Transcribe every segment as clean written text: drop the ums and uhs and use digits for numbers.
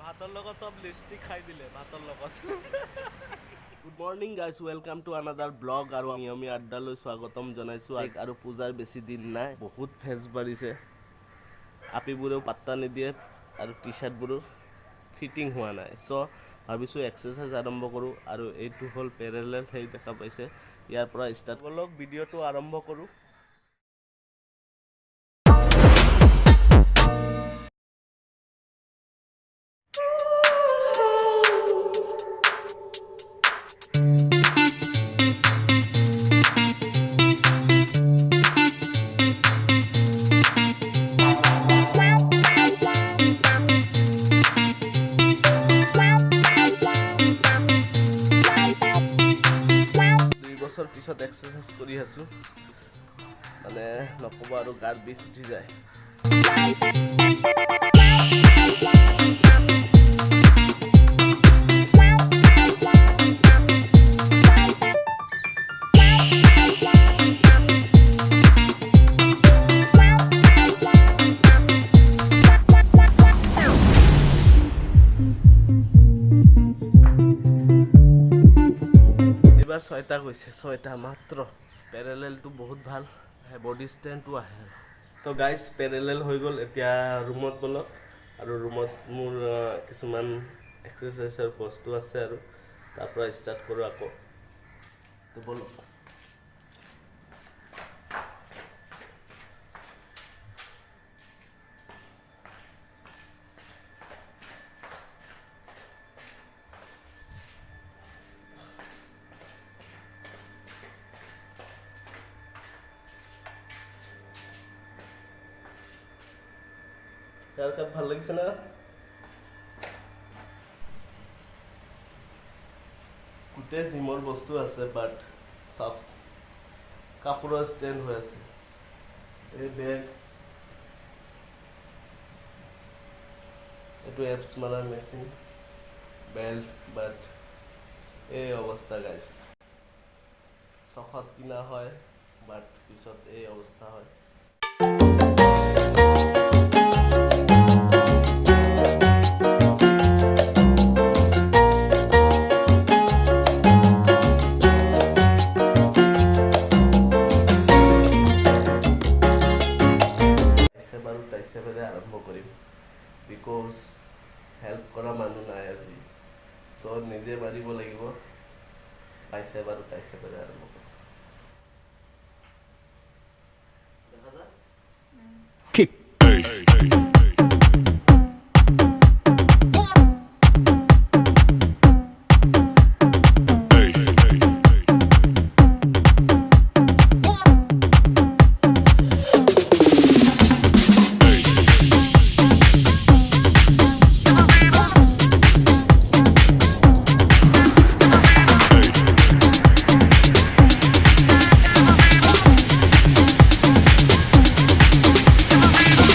ভাতৰ লগত সব লিপষ্টিক খাই দিলে ভাতৰ লগত good morning guys welcome to another blog আৰু নিয়মীয়া আড্ডালৈ স্বাগতম জনাইছোঁ আৰু পূজাৰ বেছি দিন নাই বহুত ফেন্স বাঢ়িছে আপিবোৰেও পাত্তা নিদিয়ে আৰু টি চাৰ্টবোৰো ফিটিং হোৱা নাই চ' ভাবিছোঁ এক্সাৰচাইজ আৰম্ভ কৰোঁ আৰু এইটো হ'ল পেৰেলেল সেই দেখা পাইছে ইয়াৰ পৰা ষ্টাৰ্ট বলক ভিডিঅ'টো আৰম্ভ কৰোঁ পিছত এক্সাৰসাইজ কৰি আছোঁ মানে নক'ব আৰু গাৰ বিষ উঠি যায় এবাৰ 6টা গৈছে 6টা মাত্ৰ পেৰেলেলটো বহুত ভাল বডি ষ্ট্ৰেন্থটো আহে তো গাইজ পেৰেলেল হৈ গ'ল এতিয়া ৰুমত বলক আৰু ৰুমত মোৰ কিছুমান এক্সাৰচাইজৰ বস্তু আছে আৰু তাৰ পৰা ষ্টাৰ্ট কৰোঁ আকৌ তো বলক হেয়াৰ কাট ভাল লাগিছে না গোটেই জিমৰ বস্তু আছে বাট সব কাপোৰৰ ষ্টেণ্ড হৈ আছে এই বেগ এইটো এপছ মাৰাৰ মেচিন বেল্ট বাট এই অৱস্থা গাইজ চখত কিনা হয় বাট পিছত এই অৱস্থা হয় আৰম্ভ কৰিম বিকজ হেল্প কৰা মানুহ নাই আজি চ' নিজে মাৰিব লাগিব পাইছে বাৰু তাইছে বাৰু আৰম্ভ কৰিম দেখা যা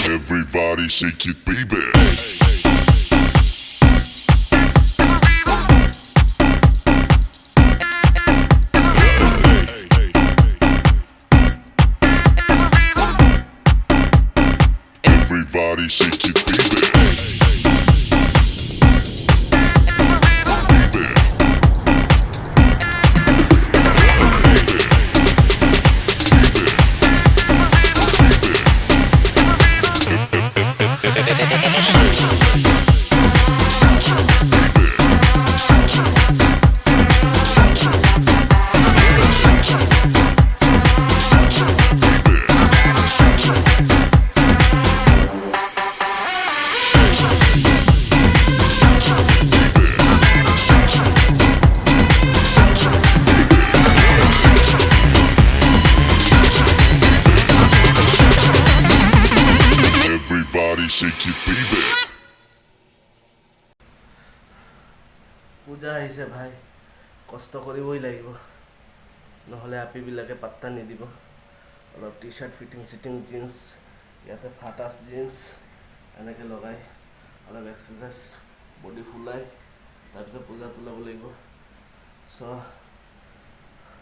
Everybody shake it, baby. Everybody shake it, baby. Everybody shake it, baby. পূজা আহিছে ভাই কষ্ট কৰিবই লাগিব নহ'লে আপিবিলাকে পাত্তা নিদিব অলপ টি চাৰ্ট ফিটিং জিন্স ইয়াতে ফাটাছ জিন্স এনেকৈ লগাই অলপ এক্সাৰচাইজ বডি ফুলাই তাৰপিছত পূজাত ওলাব লাগিব চ'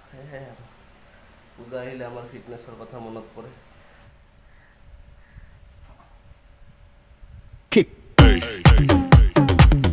সেয়াই আৰু পূজা আহিলে আমাৰ ফিটনেছৰ কথা মনত পৰে Kick. Hey, hey, hey, hey.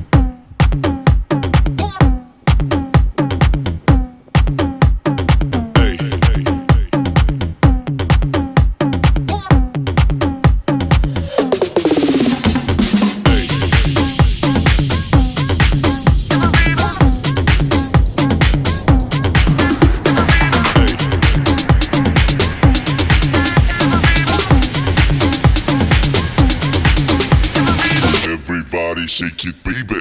shake it, baby.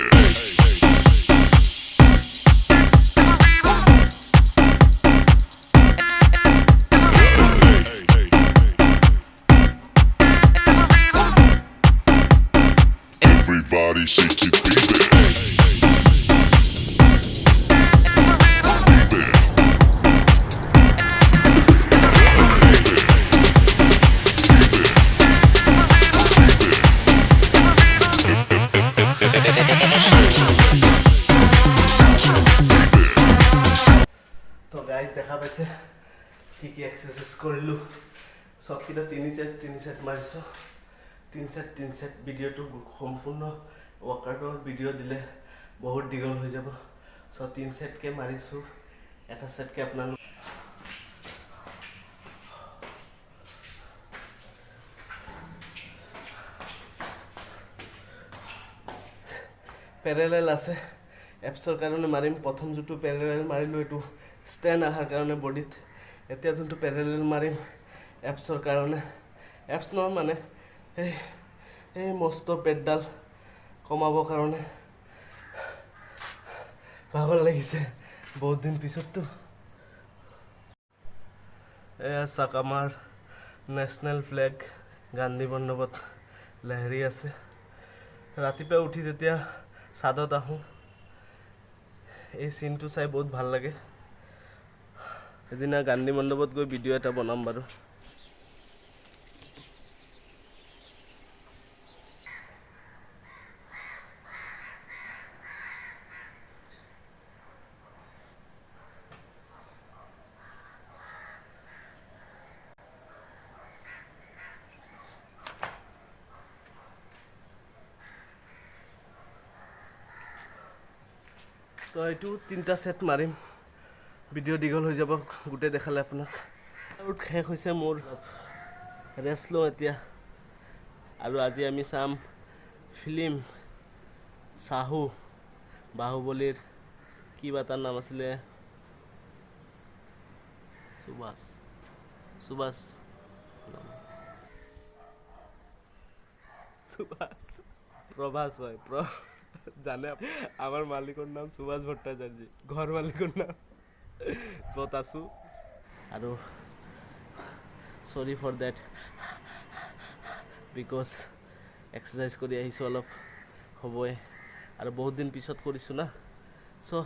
Everybody shake it, baby. তো গাইজ দেখা পাইছে কি এক্সাৰচাইজ কৰিলোঁ চবকেইটা তিনি চেট মাৰিছোঁ তিনি চেট ভিডিঅ'টো সম্পূৰ্ণ ৱৰ্কআউটৰ ভিডিঅ' দিলে বহুত দীঘল হৈ যাব চ' তিনি চেটকৈ মাৰিছোঁ এটা চেটকৈ আপোনালোক পেৰেলেল আছে এপছৰ কাৰণে মাৰিম প্ৰথম যোনটো পেৰেলেল মাৰিলোঁ এইটো ষ্টেণ্ড অহাৰ কাৰণে বডিত এতিয়া যোনটো পেৰেলেল মাৰিম এপছৰ কাৰণে এপছ নহয় মানে এই মস্ত পেটডাল কমাবৰ কাৰণে ভাগৰ লাগিছে বহুত দিন পিছততো এয়া চাক আমাৰ নেশ্যনেল ফ্লেগ গান্ধী মণ্ডপত লহেৰি আছে ৰাতিপুৱা উঠি যেতিয়া ছাদত আহোঁ এই চিনটো চাই বহুত ভাল লাগে এদিনা গান্ধী মণ্ডপত গৈ ভিডিঅ' এটা বনাম বাৰু তো এইটো তিনিটা সেট মাৰিম ভিডিঅ' দীঘল হৈ যাব গোটেই দেখালে আপোনাক আৰু শেষ হৈছে মোৰ ৰেষ্ট লওঁ এতিয়া আৰু আজি আমি চাম ফিল্ম চাহু বাহুবলীৰ কিবা তাৰ নাম আছিলে সুভাষ প্ৰভাস হয় জানে আমাৰ মালিকৰ নাম সুভাষ ভট্টাচাৰ্য ঘৰ মালিকৰ নাম য'ত আছোঁ আৰু sorry for date because exercise কৰি আহিছোঁ অলপ হ'বই আৰু বহুত দিন পিছত কৰিছোঁ না চ'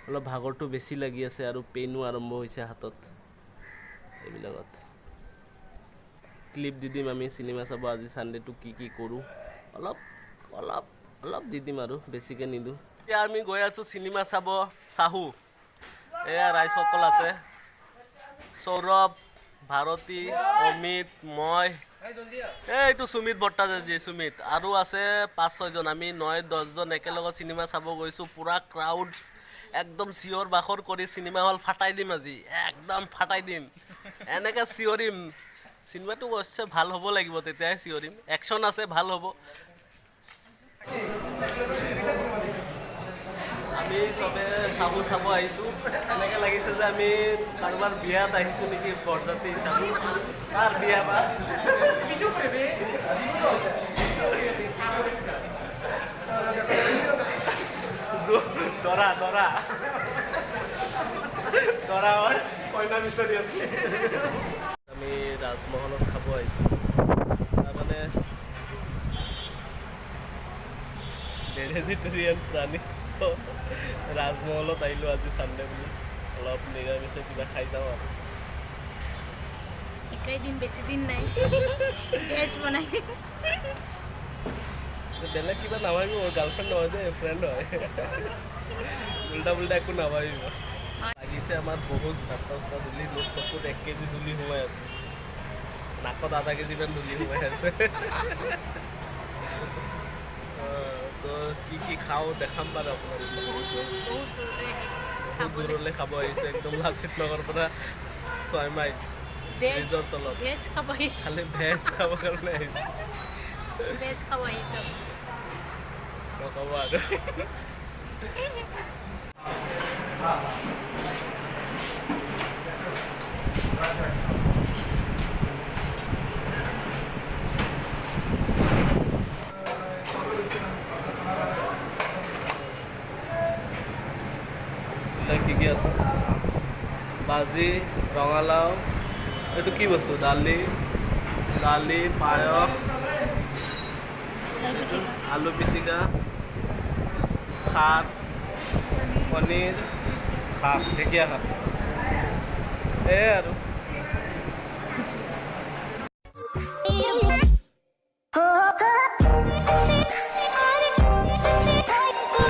অলপ ভাগৰটো বেছি লাগি আছে আৰু পেইনো আৰম্ভ হৈছে হাতত এইবিলাকত ক্লিপ দি দিম আমি চিনেমা চাব আজি ছানডেটো কি কৰোঁ অলপ দি দিম আৰু বেছিকৈ নিদিওঁ এতিয়া আমি গৈ আছোঁ চিনেমা চাব চাহু এয়া ৰাইজসকল আছে সৌৰভ ভাৰতী অমিত মই এইটো সুমিত ভট্টাচাৰ্য সুমিত আৰু আছে 5-6 জন আমি 9-10 জন একেলগে চিনেমা চাব গৈছোঁ পুৰা ক্ৰাউড একদম চিঞৰ বাখৰ কৰি চিনেমা হল ফাটাই দিম আজি একদম ফাটাই দিম এনেকৈ চিঞৰিম চিনেমাটো অৱশ্যে ভাল হ'ব লাগিব তেতিয়াহে চিঞৰিম একশ্যন আছে ভাল হ'ব আমি চবে চাব আহিছোঁ এনেকৈ লাগিছে যে আমি কাৰোবাৰ বিয়াত আহিছোঁ নেকি বৰযাত্ৰী হিচাপে কাৰ বিয়া বা দৰা হয় কইনা বিচাৰি আছে আমি ৰাজমহলত খাব আহিছোঁ তাৰমানে ভেজিটেৰিয়ান প্ৰাণী ৰাজমহলত আহিলোঁ আজি ছানডে বুলি অলপ নিৰামিষে কিবা খাই যাওঁ আৰু দিন বেছি দিন নাই ভেজ বনাই বেলেগ কিবা নাভাবিব গাৰ্লফ্ৰেণ্ড নহয় যে ফ্ৰেণ্ড হয় উল্টা একো নাভাবিব লাগিছে আমাৰ বহুত ৰাস্তা ধূলি চকুত 1 কেজি ধূলি সোমাই আছে নাকত আধা কেজিমান ধূলি সোমাই আছে তো কি খাওঁ দেখাম বাৰু আপোনালোকক বহুত দূৰলৈ খাব আহিছে একদম লাচিত নগৰৰ পৰা 6 মাইল ব্ৰিজৰ তলত খালি ভেজ খাবৰ কাৰণে আহিছে নক'ব আৰু কি আছে ভাজি ৰঙালাও এইটো কি বস্তু দালি পায়স আলু পিটিকা খাৰ পনীৰ শাক ঢেকীয়া শাক এয়াই আৰু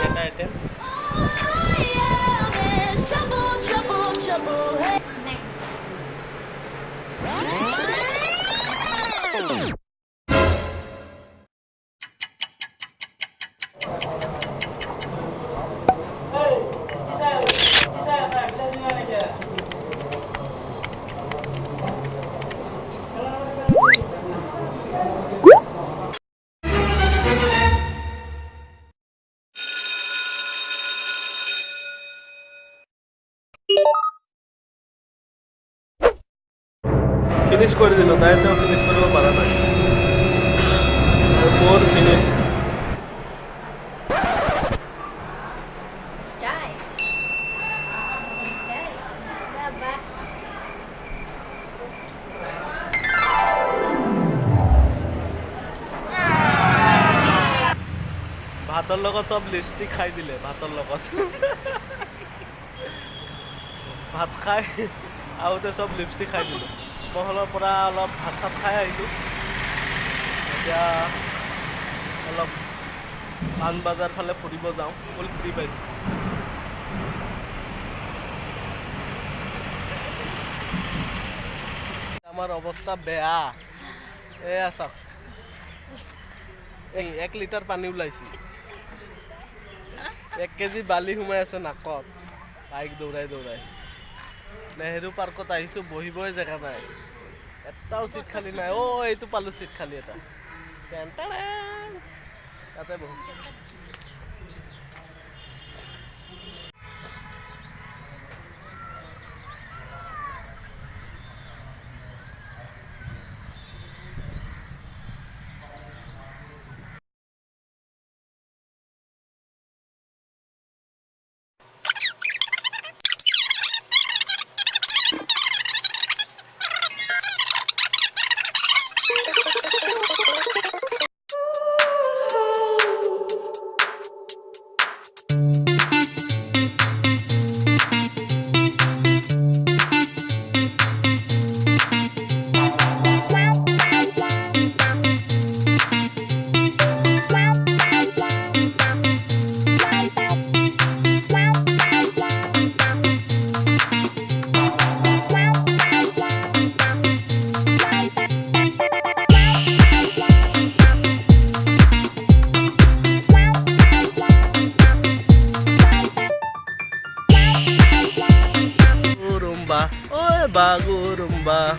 এটা আইটেম ফিনিশ কৰি দিলোঁ তাই তেওঁ ফিনিশ কৰিব পৰা নাই মোৰ ফিনিশ ভাতৰ লগত চব লিপষ্টিক খাই দিলে ভাতৰ লগত ভাত খাই আহোঁতে চব লিপষ্টিক খাই দিলোঁ মহলৰ পৰা অলপ ভাত চাত খাই আহিলোঁ এতিয়া অলপ পাণ বজাৰ ফালে ফুৰিব যাওঁ ফুল ফুৰি পাইছোঁ আমাৰ অৱস্থা বেয়া এয়া চাওক এই 1 লিটাৰ পানী ওলাইছে 1 কেজি বালি সোমাই আছে নাকত বাইক দৌৰাই নেহেৰু পাৰ্কত আহিছোঁ বহিবই জেগা নাই এটাও চিট খালী নাই এইটো পালোঁ চিট খালী এটা তাতে বহো Bagurumba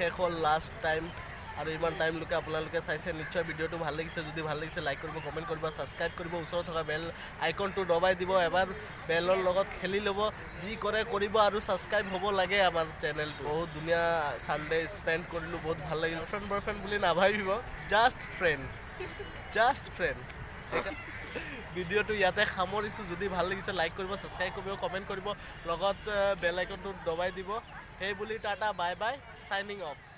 শেষ হ'ল লাষ্ট টাইম আৰু ইমান টাইমলৈকে আপোনালোকে চাইছে নিশ্চয় ভিডিঅ'টো ভাল লাগিছে যদি ভাল লাগিছে লাইক কৰিব কমেণ্ট কৰিব ছাবস্ক্ৰাইব কৰিব ওচৰত থকা বেল আইকনটো দবাই দিব এবাৰ বেলৰ লগত খেলি ল'ব যি কৰে কৰিব আৰু ছাবস্ক্ৰাইব হ'ব লাগে আমাৰ চেনেলটো বহুত ধুনীয়া ছানডে স্পেণ্ড কৰিলোঁ বহুত ভাল লাগিল ফ্ৰেণ্ড বয়ফ্ৰেণ্ড বুলি নাভাবিব জাষ্ট ফ্ৰেণ্ড ভিডিঅ'টো ইয়াতে সামৰিছোঁ যদি ভাল লাগিছে লাইক কৰিব ছাবস্ক্ৰাইব কৰিব কমেণ্ট কৰিব লগত বেল আইকনটো দবাই দিব সেই বুলি tata bye bye signing of